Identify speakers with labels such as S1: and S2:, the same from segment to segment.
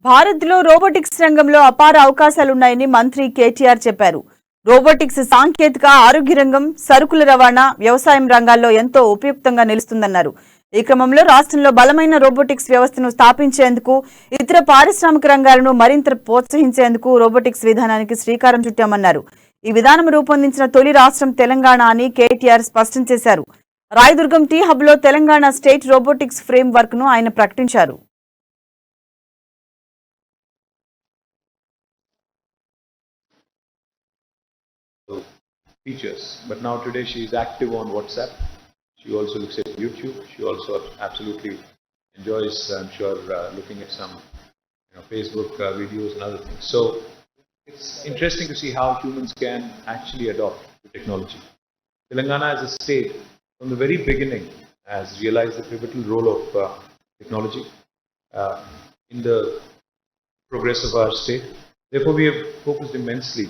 S1: భారత్లో రోబోటిక్స్ రంగంలో అపార అవకాశాలున్నాయని మంత్రి కేటీఆర్ చెప్పారు. రోబోటిక్స్ సాంకేతిక, ఆరోగ్య రంగం, సరుకుల రవాణా, వ్యవసాయం రంగాల్లో ఎంతో ఉపయుక్తంగా నిలుస్తుందన్నారు. ఈ క్రమంలో రాష్ట్రంలో బలమైన రోబోటిక్స్ వ్యవస్థను స్థాపించేందుకు, ఇతర పారిశ్రామిక రంగాలను మరింత ప్రోత్సహించేందుకు రోబోటిక్స్ విధానానికి శ్రీకారం చుట్టామన్నారు. ఈ విధానం రూపొందించిన తొలి రాష్ట్రం తెలంగాణ అని కేటీఆర్ స్పష్టం చేశారు. రాయదుర్గం టీ హబ్ లో Telangana state robotics frame work ను ఆయన ప్రకటించారు.
S2: Features, but now today she is active on WhatsApp. She also looks at YouTube. She also absolutely enjoys, I'm sure, looking at some Facebook videos and other things. So it's interesting to see how humans can actually adopt the technology. Telangana as a state, from the very beginning, has realized the pivotal role of technology in the progress of our state. Therefore, we have focused immensely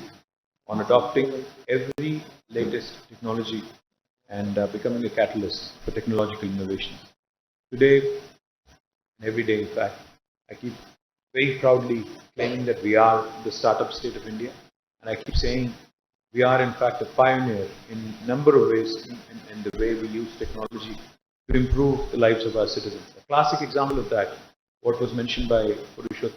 S2: on adopting every latest technology and becoming a catalyst for technological innovation. Today, and every day in fact, I keep very proudly claiming that we are the startup state of India, and I keep saying we are in fact a pioneer in a number of ways in the way we use technology to improve the lives of our citizens. A classic example of that, what was mentioned by Purushottam